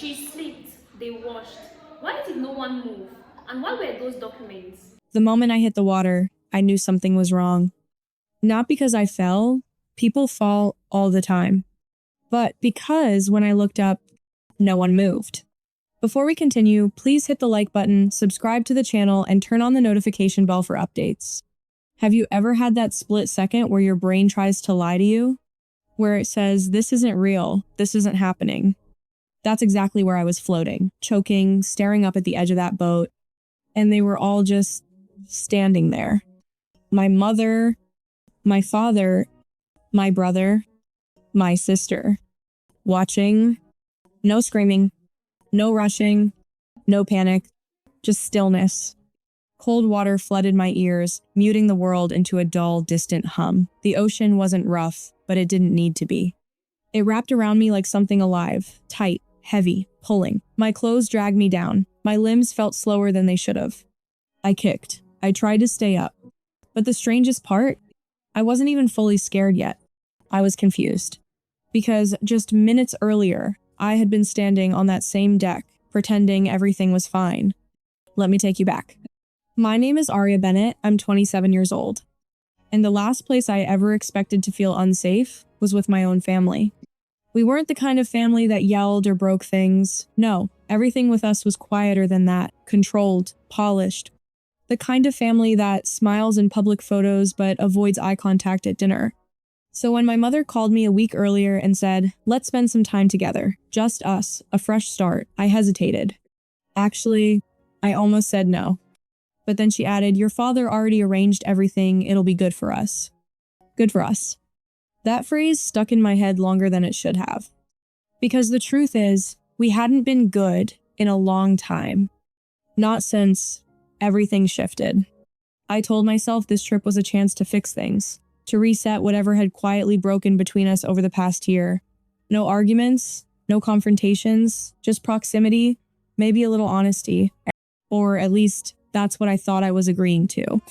She slept, they washed. Why did no one move? And why were those documents? The moment I hit the water, I knew something was wrong. Not because I fell, people fall all the time, but because when I looked up, no one moved. Before we continue, please hit the like button, subscribe to the channel, and turn on the notification bell for updates. Have you ever had that split second where your brain tries to lie to you? Where it says, this isn't real, this isn't happening. That's exactly where I was floating, choking, staring up at the edge of that boat, and they were all just standing there. My mother, my father, my brother, my sister, watching, no screaming, no rushing, no panic, just stillness. Cold water flooded my ears, muting the world into a dull, distant hum. The ocean wasn't rough, but it didn't need to be. It wrapped around me like something alive, tight, heavy, pulling. My clothes dragged me down. My limbs felt slower than they should have. I kicked. I tried to stay up. But the strangest part, I wasn't even fully scared yet. I was confused. Because just minutes earlier, I had been standing on that same deck, pretending everything was fine. Let me take you back. My name is Aria Bennett. I'm 27 years old. And the last place I ever expected to feel unsafe was with my own family. We weren't the kind of family that yelled or broke things. No, everything with us was quieter than that, controlled, polished. The kind of family that smiles in public photos but avoids eye contact at dinner. So when my mother called me a week earlier and said, let's spend some time together, just us, a fresh start, I hesitated. Actually, I almost said no. But then she added, your father already arranged everything, it'll be good for us. Good for us. That phrase stuck in my head longer than it should have. Because the truth is, we hadn't been good in a long time. Not since everything shifted. I told myself this trip was a chance to fix things, to reset whatever had quietly broken between us over the past year. No arguments, no confrontations, just proximity, maybe a little honesty. Or at least, that's what I thought I was agreeing to.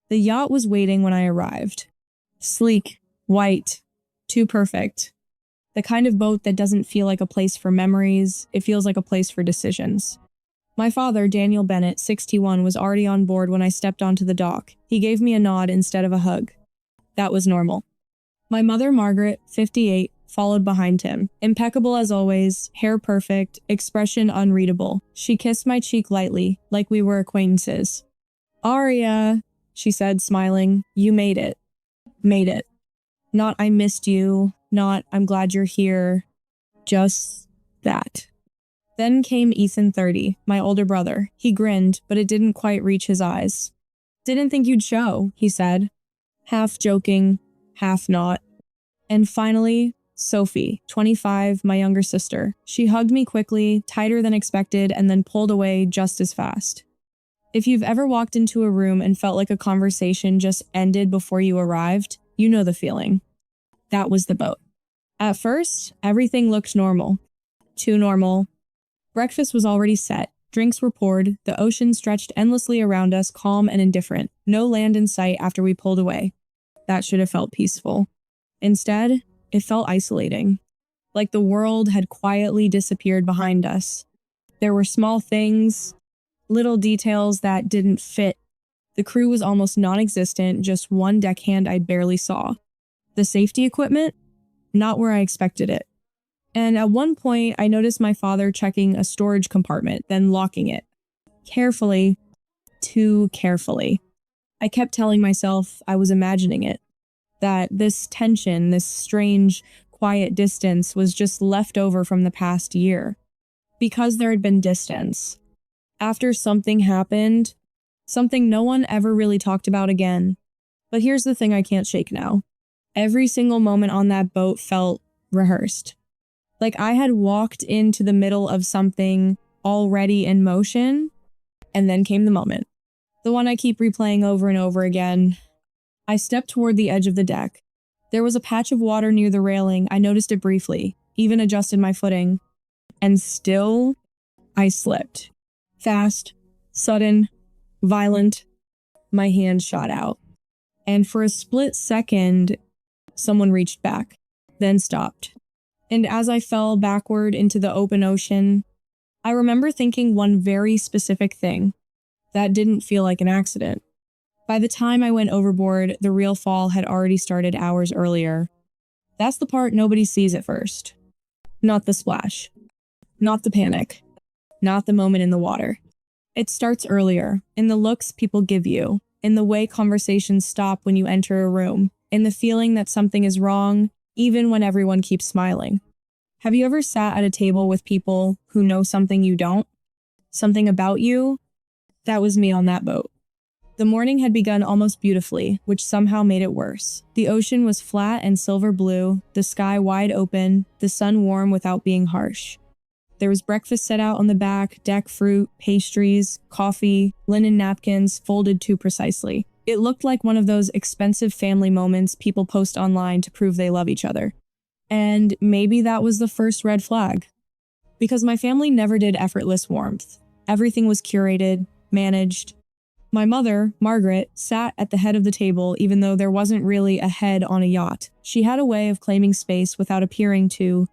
The yacht was waiting when I arrived. Sleek, white, too perfect. The kind of boat that doesn't feel like a place for memories, it feels like a place for decisions. My father, Daniel Bennett, 61, was already on board when I stepped onto the dock. He gave me a nod instead of a hug. That was normal. My mother, Margaret, 58, followed behind him. Impeccable as always, hair perfect, expression unreadable. She kissed my cheek lightly, like we were acquaintances. Aria, she said, smiling, you made it. Made it. Not I missed you, not I'm glad you're here. Just that. Then came Ethan, 30, my older brother. He grinned, but it didn't quite reach his eyes. Didn't think you'd show, he said. Half joking, half not. And finally, Sophie, 25, my younger sister. She hugged me quickly, tighter than expected, and then pulled away just as fast. If you've ever walked into a room and felt like a conversation just ended before you arrived, you know the feeling. That was the boat. At first, everything looked normal. Too normal. Breakfast was already set. Drinks were poured. The ocean stretched endlessly around us, calm and indifferent. No land in sight after we pulled away. That should have felt peaceful. Instead, it felt isolating. Like the world had quietly disappeared behind us. There were small things, little details that didn't fit. The crew was almost non-existent, just one deckhand I barely saw. The safety equipment? Not where I expected it. And at one point, I noticed my father checking a storage compartment, then locking it. Carefully. Too carefully. I kept telling myself I was imagining it. That this tension, this strange, quiet distance was just left over from the past year. Because there had been distance. After something happened, something no one ever really talked about again. But here's the thing I can't shake now. Every single moment on that boat felt rehearsed. Like I had walked into the middle of something already in motion, and then came the moment. The one I keep replaying over and over again. I stepped toward the edge of the deck. There was a patch of water near the railing. I noticed it briefly, even adjusted my footing. And still, I slipped. Fast, sudden, violent. My hand shot out. And for a split second, someone reached back, then stopped. And as I fell backward into the open ocean, I remember thinking one very specific thing. That didn't feel like an accident. By the time I went overboard, the real fall had already started hours earlier. That's the part nobody sees at first. Not the splash. Not the panic. Not the moment in the water. It starts earlier, in the looks people give you, in the way conversations stop when you enter a room, in the feeling that something is wrong, even when everyone keeps smiling. Have you ever sat at a table with people who know something you don't? Something about you? That was me on that boat. The morning had begun almost beautifully, which somehow made it worse. The ocean was flat and silver blue, the sky wide open, the sun warm without being harsh. There was breakfast set out on the back, deck fruit, pastries, coffee, linen napkins, folded too precisely. It looked like one of those expensive family moments people post online to prove they love each other. And maybe that was the first red flag. Because my family never did effortless warmth. Everything was curated, managed. My mother, Margaret, sat at the head of the table even though there wasn't really a head on a yacht. She had a way of claiming space without appearing to.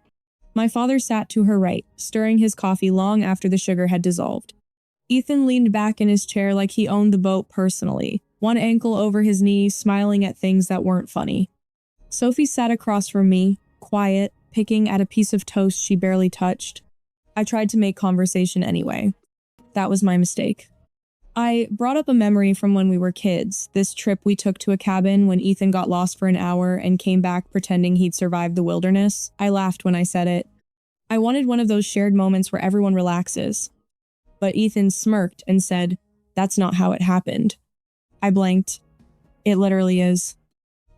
My father sat to her right, stirring his coffee long after the sugar had dissolved. Ethan leaned back in his chair like he owned the boat personally, one ankle over his knee, smiling at things that weren't funny. Sophie sat across from me, quiet, picking at a piece of toast she barely touched. I tried to make conversation anyway. That was my mistake. I brought up a memory from when we were kids, this trip we took to a cabin when Ethan got lost for an hour and came back pretending he'd survived the wilderness. I laughed when I said it. I wanted one of those shared moments where everyone relaxes. But Ethan smirked and said, "That's not how it happened." I blanked. "It literally is."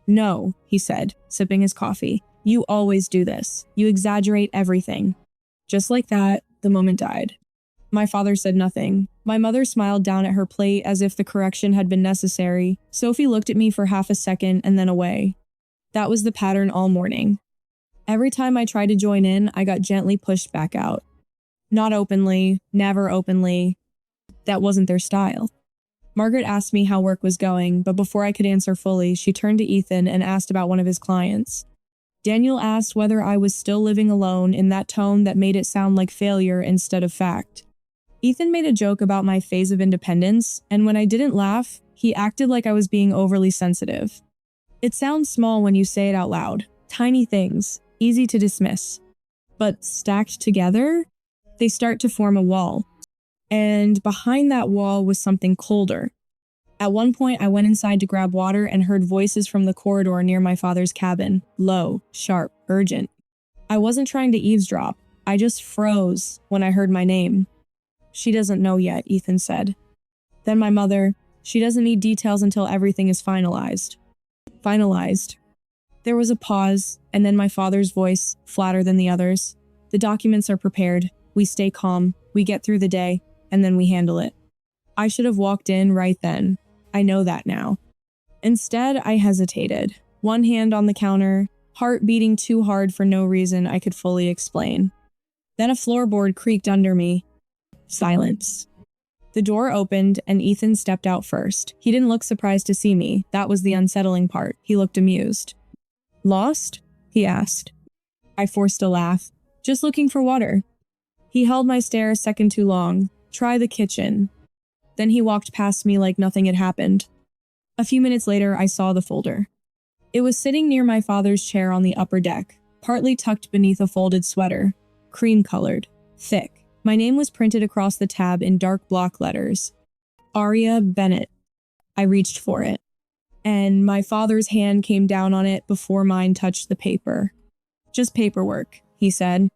"No," he said, sipping his coffee. "You always do this. You exaggerate everything." Just like that, the moment died. My father said nothing. My mother smiled down at her plate as if the correction had been necessary. Sophie looked at me for half a second and then away. That was the pattern all morning. Every time I tried to join in, I got gently pushed back out. Not openly, never openly. That wasn't their style. Margaret asked me how work was going, but before I could answer fully, she turned to Ethan and asked about one of his clients. Daniel asked whether I was still living alone in that tone that made it sound like failure instead of fact. Ethan made a joke about my phase of independence, and when I didn't laugh, he acted like I was being overly sensitive. It sounds small when you say it out loud. Tiny things, easy to dismiss. But stacked together, they start to form a wall. And behind that wall was something colder. At one point, I went inside to grab water and heard voices from the corridor near my father's cabin. Low, sharp, urgent. I wasn't trying to eavesdrop. I just froze when I heard my name. "She doesn't know yet," Ethan said. Then my mother, "She doesn't need details until everything is finalized." Finalized. There was a pause, and then my father's voice, flatter than the others. "The documents are prepared. We stay calm. We get through the day, and then we handle it." I should have walked in right then. I know that now. Instead, I hesitated. One hand on the counter, heart beating too hard for no reason I could fully explain. Then a floorboard creaked under me. Silence. The door opened and Ethan stepped out first. He didn't look surprised to see me. That was the unsettling part. He looked amused. "Lost?" he asked. I forced a laugh. "Just looking for water." He held my stare a second too long. "Try the kitchen." Then he walked past me like nothing had happened. A few minutes later, I saw the folder. It was sitting near my father's chair on the upper deck, partly tucked beneath a folded sweater. Cream-colored. Thick. My name was printed across the tab in dark block letters. Aria Bennett. I reached for it. And my father's hand came down on it before mine touched the paper. "Just paperwork," he said.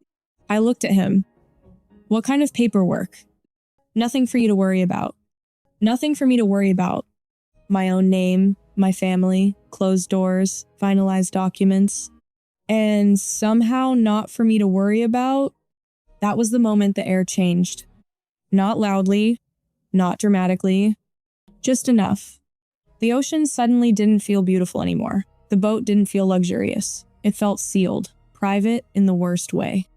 I looked at him. "What kind of paperwork?" "Nothing for you to worry about." Nothing for me to worry about. My own name, my family, closed doors, finalized documents. And somehow not for me to worry about. That was the moment the air changed. Not loudly, not dramatically, just enough. The ocean suddenly didn't feel beautiful anymore. The boat didn't feel luxurious. It felt sealed, private in the worst way.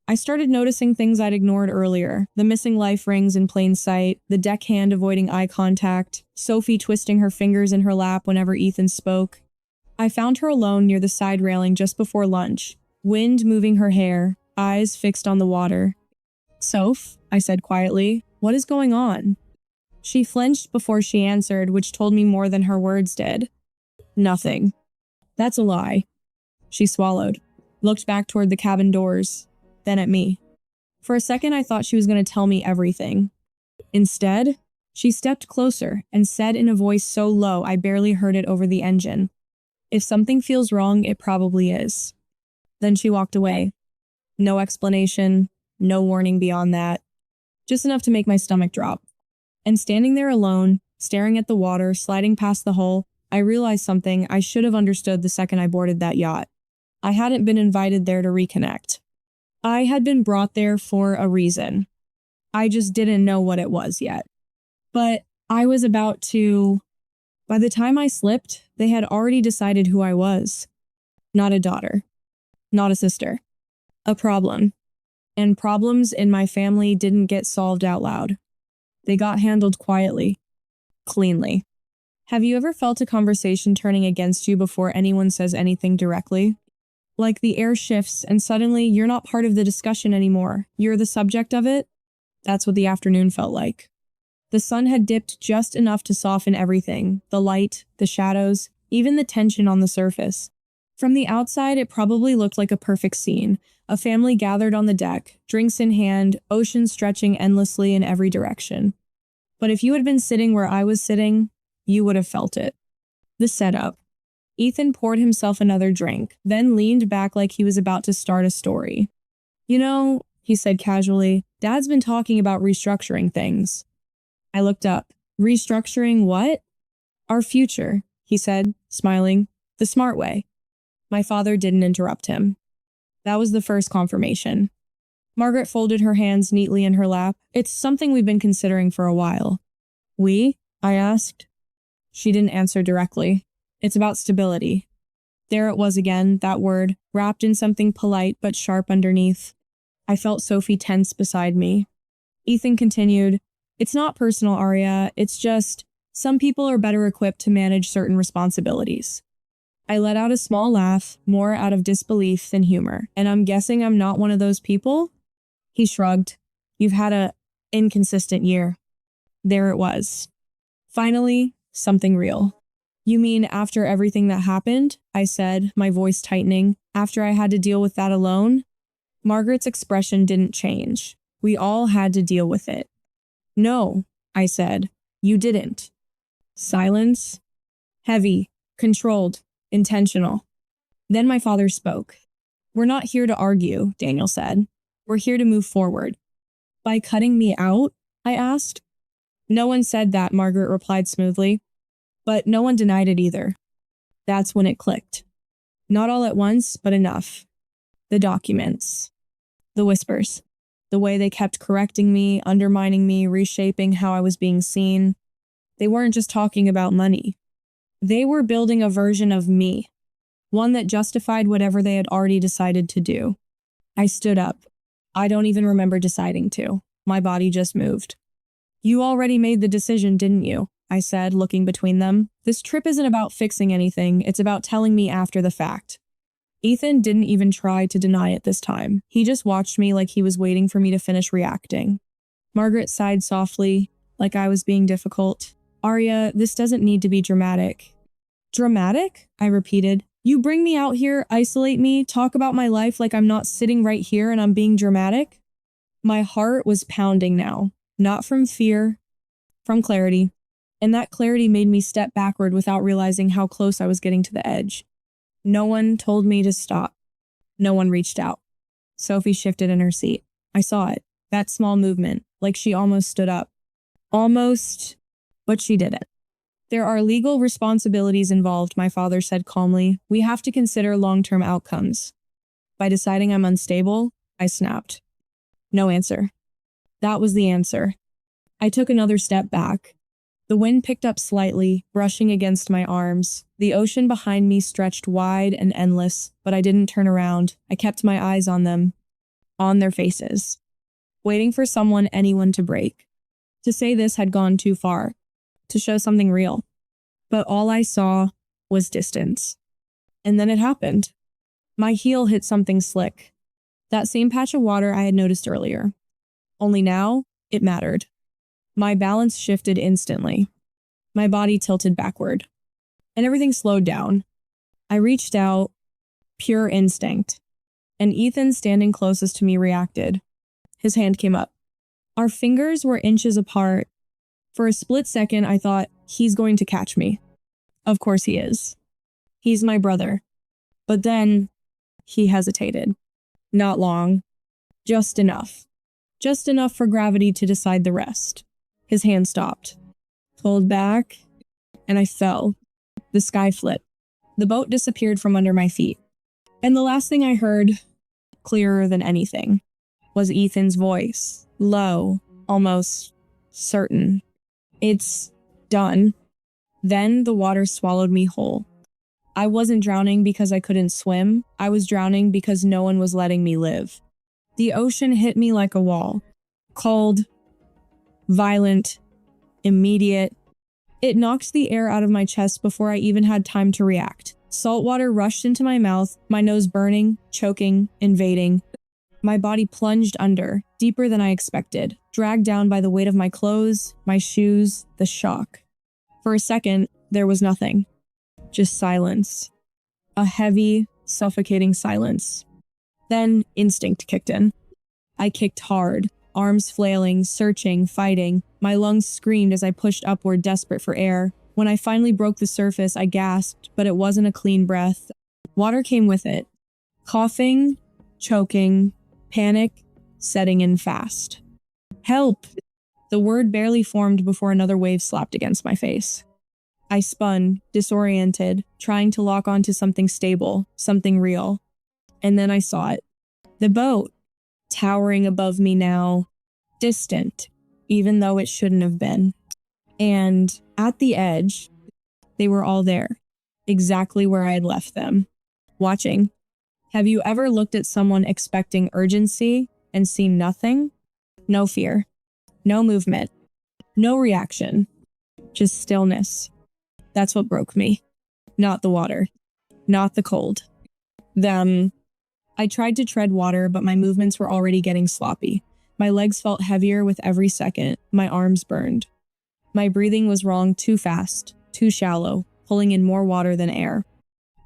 I started noticing things I'd ignored earlier. The missing life rings in plain sight, the deckhand avoiding eye contact, Sophie twisting her fingers in her lap whenever Ethan spoke. I found her alone near the side railing just before lunch, wind moving her hair, eyes fixed on the water. "Soph," I said quietly, "what is going on?" She flinched before she answered, which told me more than her words did. "Nothing." "That's a lie." She swallowed, looked back toward the cabin doors, then at me. For a second, I thought she was going to tell me everything. Instead, she stepped closer and said in a voice so low I barely heard it over the engine, "If something feels wrong, it probably is." Then she walked away. No explanation, no warning beyond that. Just enough to make my stomach drop. And standing there alone, staring at the water, sliding past the hull, I realized something I should have understood the second I boarded that yacht. I hadn't been invited there to reconnect. I had been brought there for a reason. I just didn't know what it was yet. But I was about to... By the time I slipped, they had already decided who I was. Not a daughter. Not a sister. A problem. And problems in my family didn't get solved out loud. They got handled quietly. Cleanly. Have you ever felt a conversation turning against you before anyone says anything directly? Like the air shifts and suddenly you're not part of the discussion anymore. You're the subject of it? That's what the afternoon felt like. The sun had dipped just enough to soften everything. The light, the shadows, even the tension on the surface. From the outside, it probably looked like a perfect scene. A family gathered on the deck, drinks in hand, ocean stretching endlessly in every direction. But if you had been sitting where I was sitting, you would have felt it. The setup. Ethan poured himself another drink, then leaned back like he was about to start a story. "You know," he said casually, "Dad's been talking about restructuring things." I looked up. "Restructuring what?" "Our future," he said, smiling. "The smart way." My father didn't interrupt him. That was the first confirmation. Margaret folded her hands neatly in her lap. "It's something we've been considering for a while." "We?" I asked. She didn't answer directly. "It's about stability." There it was again, that word, wrapped in something polite but sharp underneath. I felt Sophie tense beside me. Ethan continued, "It's not personal, Arya. It's just, some people are better equipped to manage certain responsibilities." I let out a small laugh, more out of disbelief than humor. "And I'm guessing I'm not one of those people?" He shrugged. "You've had a inconsistent year." There it was. Finally, something real. "You mean after everything that happened?" I said, my voice tightening. "After I had to deal with that alone?" Margaret's expression didn't change. "We all had to deal with it." "No," I said. "You didn't." Silence. Heavy. Controlled. Intentional. Then my father spoke. "We're not here to argue," Daniel said. "We're here to move forward." "By cutting me out?" I asked. "No one said that," Margaret replied smoothly. But no one denied it either. That's when it clicked. Not all at once, but enough. The documents. The whispers. The way they kept correcting me, undermining me, reshaping how I was being seen. They weren't just talking about money. They were building a version of me. One that justified whatever they had already decided to do. I stood up. I don't even remember deciding to. My body just moved. "You already made the decision, didn't you?" I said, looking between them. "This trip isn't about fixing anything, it's about telling me after the fact." Ethan didn't even try to deny it this time. He just watched me like he was waiting for me to finish reacting. Margaret sighed softly, like I was being difficult. "Arya, this doesn't need to be dramatic." "Dramatic?" I repeated. "You bring me out here, isolate me, talk about my life like I'm not sitting right here and I'm being dramatic?" My heart was pounding now, not from fear, from clarity. And that clarity made me step backward without realizing how close I was getting to the edge. No one told me to stop. No one reached out. Sophie shifted in her seat. I saw it. That small movement, like she almost stood up. Almost, but she didn't. "There are legal responsibilities involved," my father said calmly. "We have to consider long-term outcomes." By deciding I'm unstable, I snapped. No answer. That was the answer. I took another step back. The wind picked up slightly, brushing against my arms. The ocean behind me stretched wide and endless, but I didn't turn around. I kept my eyes on them, on their faces, waiting for anyone to break. To say this had gone too far, to show something real. But all I saw was distance. And then it happened. My heel hit something slick. That same patch of water I had noticed earlier. Only now, it mattered. My balance shifted instantly. My body tilted backward, and everything slowed down. I reached out, pure instinct, and Ethan, standing closest to me, reacted. His hand came up. Our fingers were inches apart. For a split second, I thought, he's going to catch me. Of course he is. He's my brother. But then, he hesitated. Not long. Just enough. Just enough for gravity to decide the rest. His hand stopped. Pulled back, and I fell. The sky flipped. The boat disappeared from under my feet. And the last thing I heard, clearer than anything, was Ethan's voice, low, almost certain. It's done. Then the water swallowed me whole. I wasn't drowning because I couldn't swim. I was drowning because no one was letting me live. The ocean hit me like a wall. Cold, violent, immediate. It knocked the air out of my chest before I even had time to react. Salt water rushed into my mouth, my nose burning, choking, invading. My body plunged under, deeper than I expected, dragged down by the weight of my clothes, my shoes, the shock. For a second, there was nothing. Just silence. A heavy, suffocating silence. Then instinct kicked in. I kicked hard, arms flailing, searching, fighting. My lungs screamed as I pushed upward, desperate for air. When I finally broke the surface, I gasped, but it wasn't a clean breath. Water came with it. Coughing, choking, panic, setting in fast. Help! The word barely formed before another wave slapped against my face. I spun, disoriented, trying to lock onto something stable, something real. And then I saw it. The boat, towering above me now, distant, even though it shouldn't have been. And at the edge, they were all there, exactly where I had left them, watching. Have you ever looked at someone expecting urgency and seen nothing? No fear, no movement, no reaction, just stillness. That's what broke me. Not the water, not the cold. Them. I tried to tread water, but my movements were already getting sloppy. My legs felt heavier with every second. My arms burned. My breathing was wrong, too fast, too shallow, pulling in more water than air.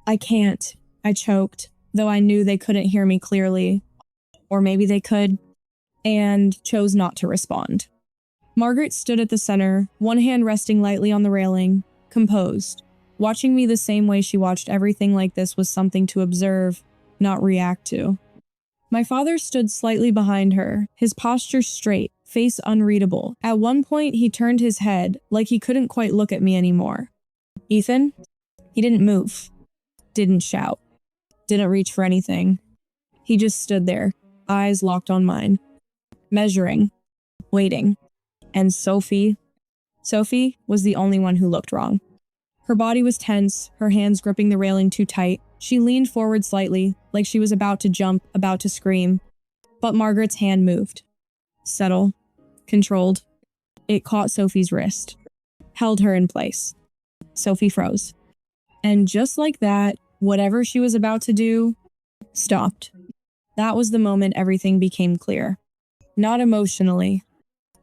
I can't. I choked, though I knew they couldn't hear me clearly. Or maybe they could, and chose not to respond. Margaret stood at the center, one hand resting lightly on the railing, composed. Watching me the same way she watched everything like this was something to observe, not react to. My father stood slightly behind her, his posture straight, face unreadable. At one point, he turned his head, like he couldn't quite look at me anymore. Ethan? He didn't move. Didn't shout. Didn't reach for anything. He just stood there, eyes locked on mine. Measuring. Waiting. And Sophie was the only one who looked wrong. Her body was tense, her hands gripping the railing too tight. She leaned forward slightly, like she was about to jump, about to scream. But Margaret's hand moved. Subtle. Controlled. It caught Sophie's wrist. Held her in place. Sophie froze. And just like that, whatever she was about to do, stopped. That was the moment everything became clear. Not emotionally.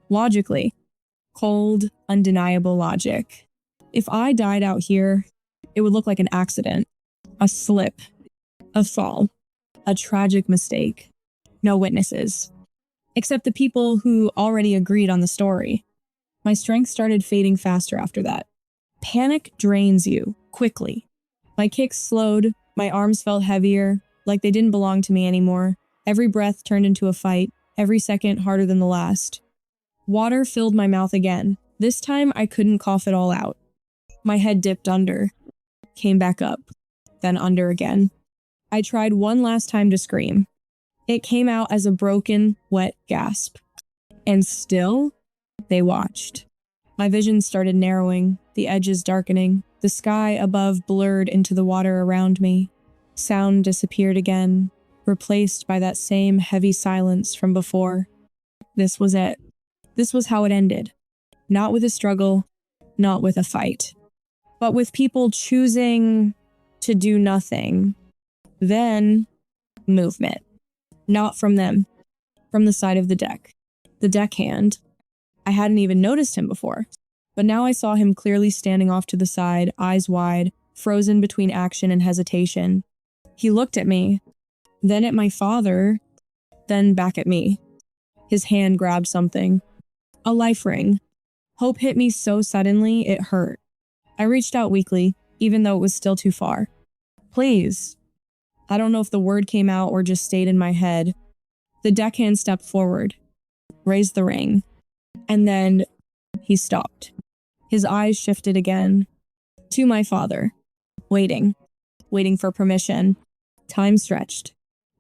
Logically. Cold, undeniable logic. If I died out here, it would look like an accident. A slip. A fall. A tragic mistake. No witnesses. Except the people who already agreed on the story. My strength started fading faster after that. Panic drains you, quickly. My kicks slowed, my arms felt heavier, like they didn't belong to me anymore. Every breath turned into a fight, every second harder than the last. Water filled my mouth again. This time I couldn't cough it all out. My head dipped under, came back up, then under again. I tried one last time to scream. It came out as a broken, wet gasp. And still, they watched. My vision started narrowing, the edges darkening. The sky above blurred into the water around me. Sound disappeared again, replaced by that same heavy silence from before. This was it. This was how it ended. Not with a struggle, not with a fight, but with people choosing to do nothing. Then, movement. Not from them, from the side of the deck. The deckhand. I hadn't even noticed him before, but now I saw him clearly standing off to the side, eyes wide, frozen between action and hesitation. He looked at me, then at my father, then back at me. His hand grabbed something. A life ring. Hope hit me so suddenly, it hurt. I reached out weakly, even though it was still too far. Please. I don't know if the word came out or just stayed in my head. The deckhand stepped forward, raised the ring, and then he stopped. His eyes shifted again to my father, waiting for permission. Time stretched.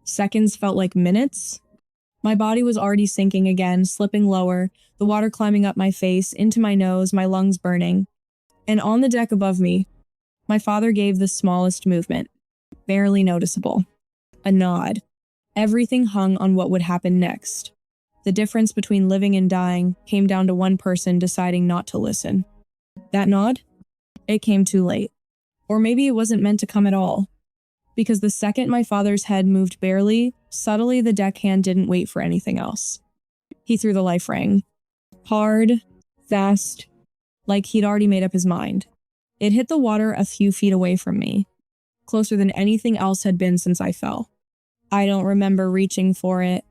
Seconds felt like minutes. My body was already sinking again, slipping lower, the water climbing up my face, into my nose, my lungs burning. And on the deck above me, my father gave the smallest movement, barely noticeable. A nod. Everything hung on what would happen next. The difference between living and dying came down to one person deciding not to listen. That nod? It came too late. Or maybe it wasn't meant to come at all. Because the second my father's head moved barely, subtly the deckhand didn't wait for anything else. He threw the life ring. Hard, fast, like he'd already made up his mind. It hit the water a few feet away from me, closer than anything else had been since I fell. I don't remember reaching for it.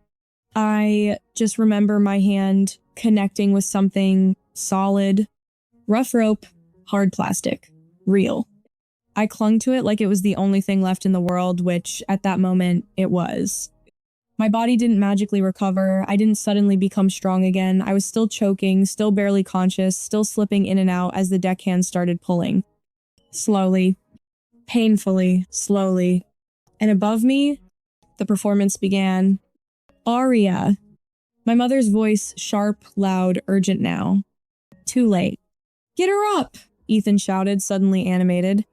I just remember my hand connecting with something solid. Rough rope, hard plastic, real. I clung to it like it was the only thing left in the world, which, at that moment, it was. My body didn't magically recover. I didn't suddenly become strong again. I was still choking, still barely conscious, still slipping in and out as the deckhand started pulling. Slowly, painfully, slowly. And above me, the performance began. Aria. My mother's voice, sharp, loud, urgent now. Too late. Get her up, Ethan shouted, suddenly animated.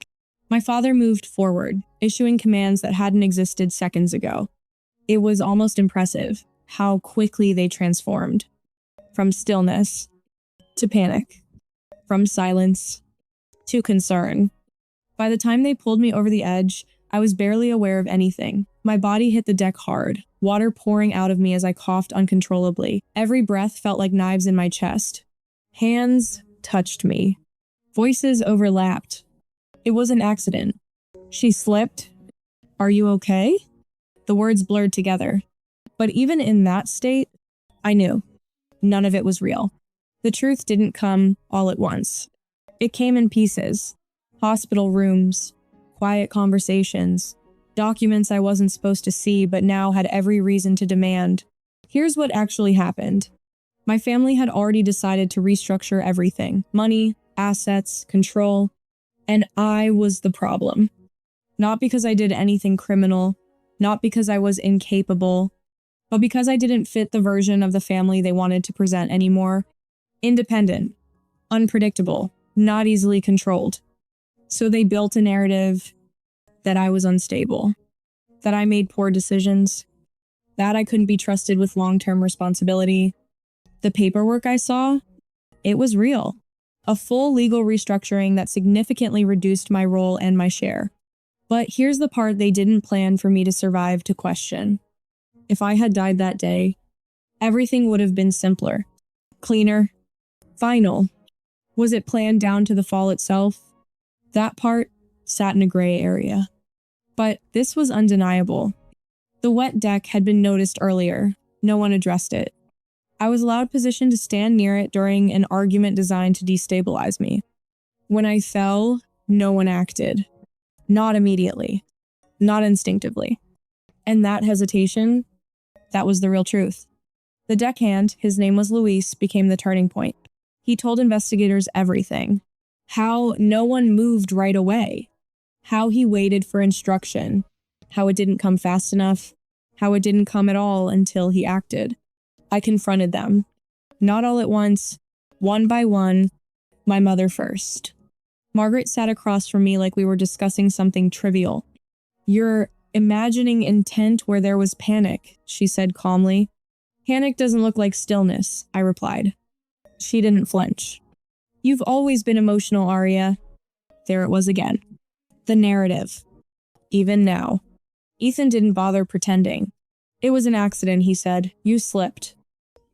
My father moved forward, issuing commands that hadn't existed seconds ago. It was almost impressive how quickly they transformed. From stillness to panic. From silence to concern. By the time they pulled me over the edge, I was barely aware of anything. My body hit the deck hard, water pouring out of me as I coughed uncontrollably. Every breath felt like knives in my chest. Hands touched me. Voices overlapped. It was an accident. She slipped. Are you okay? The words blurred together. But even in that state, I knew. None of it was real. The truth didn't come all at once. It came in pieces. Hospital rooms, quiet conversations, documents I wasn't supposed to see but now had every reason to demand. Here's what actually happened. My family had already decided to restructure everything. Money, assets, control. And I was the problem. Not because I did anything criminal, not because I was incapable, but because I didn't fit the version of the family they wanted to present anymore. Independent, unpredictable, not easily controlled. So they built a narrative that I was unstable, that I made poor decisions, that I couldn't be trusted with long-term responsibility. The paperwork I saw, it was real. A full legal restructuring that significantly reduced my role and my share. But here's the part they didn't plan for me to survive to question. If I had died that day, everything would have been simpler, cleaner, final. Was it planned down to the fall itself? That part sat in a gray area. But this was undeniable. The wet deck had been noticed earlier. No one addressed it. I was allowed position to stand near it during an argument designed to destabilize me. When I fell, no one acted. Not immediately. Not instinctively. And that hesitation, that was the real truth. The deckhand, his name was Luis, became the turning point. He told investigators everything. How no one moved right away. How he waited for instruction. How it didn't come fast enough. How it didn't come at all until he acted. I confronted them. Not all at once, one by one, my mother first. Margaret sat across from me like we were discussing something trivial. You're imagining intent where there was panic, she said calmly. Panic doesn't look like stillness, I replied. She didn't flinch. You've always been emotional, Aria. There it was again. The narrative. Even now. Ethan didn't bother pretending. It was an accident, he said. You slipped.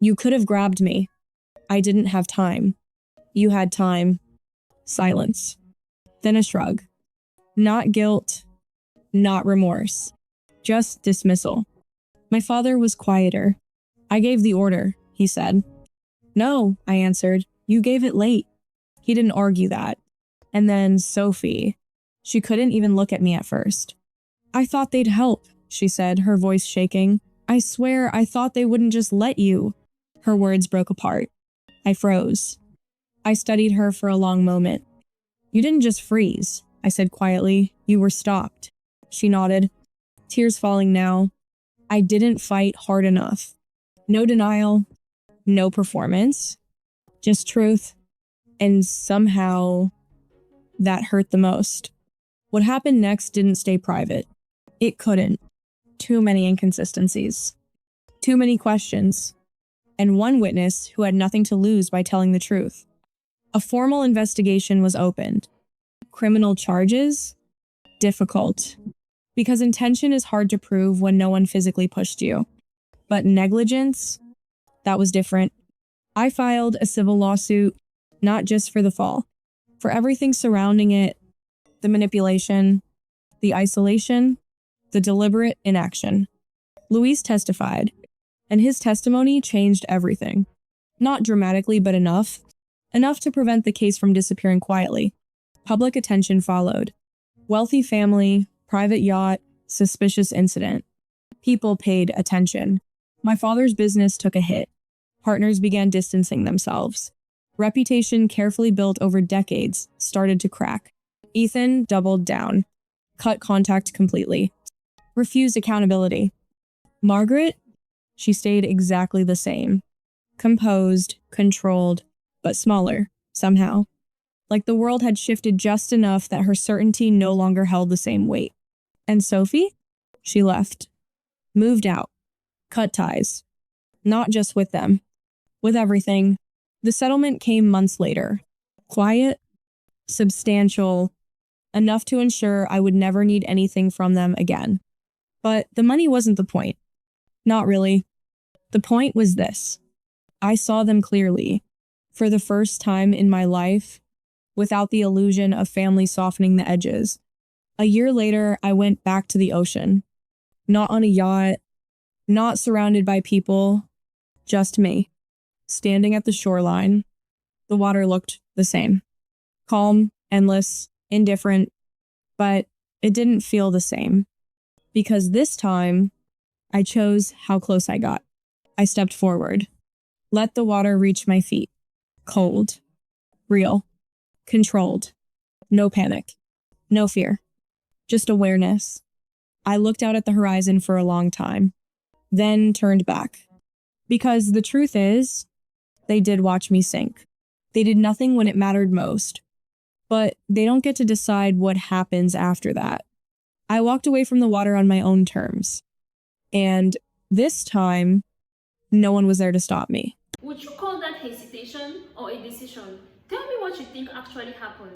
You could have grabbed me. I didn't have time. You had time. Silence. Then a shrug. Not guilt, not remorse. Just dismissal. My father was quieter. I gave the order, he said. No, I answered. You gave it late. He didn't argue that. And then Sophie. She couldn't even look at me at first. I thought they'd help, she said, her voice shaking. I swear I thought they wouldn't just let you. Her words broke apart. I froze. I studied her for a long moment. You didn't just freeze, I said quietly. You were stopped. She nodded, tears falling now. I didn't fight hard enough. No denial, no performance, just truth. And somehow that hurt the most. What happened next didn't stay private. It couldn't. Too many inconsistencies. Too many questions. And one witness who had nothing to lose by telling the truth. A formal investigation was opened. Criminal charges? Difficult. Because intention is hard to prove when no one physically pushed you. But negligence? That was different. I filed a civil lawsuit, not just for the fall, for everything surrounding it, the manipulation, the isolation, the deliberate inaction. Luis testified, and his testimony changed everything. Not dramatically, but enough to prevent the case from disappearing quietly. Public attention followed. Wealthy family, private yacht, suspicious incident. People paid attention. My father's business took a hit. Partners began distancing themselves. Reputation carefully built over decades started to crack. Ethan doubled down, cut contact completely, refused accountability. Margaret? She stayed exactly the same. Composed, controlled, but smaller, somehow. Like the world had shifted just enough that her certainty no longer held the same weight. And Sophie? She left. Moved out. Cut ties. Not just with them. With everything. The settlement came months later. Quiet, substantial, enough to ensure I would never need anything from them again. But the money wasn't the point. Not really. The point was this. I saw them clearly, for the first time in my life, without the illusion of family softening the edges. A year later, I went back to the ocean. Not on a yacht, not surrounded by people, just me. Standing at the shoreline, the water looked the same. Calm, endless, indifferent, but it didn't feel the same. Because this time, I chose how close I got. I stepped forward. Let the water reach my feet. Cold. Real. Controlled. No panic. No fear. Just awareness. I looked out at the horizon for a long time, then turned back. Because the truth is, they did watch me sink. They did nothing when it mattered most. But they don't get to decide what happens after that. I walked away from the water on my own terms. And this time, no one was there to stop me. Would you call that hesitation or a decision? Tell me what you think actually happened.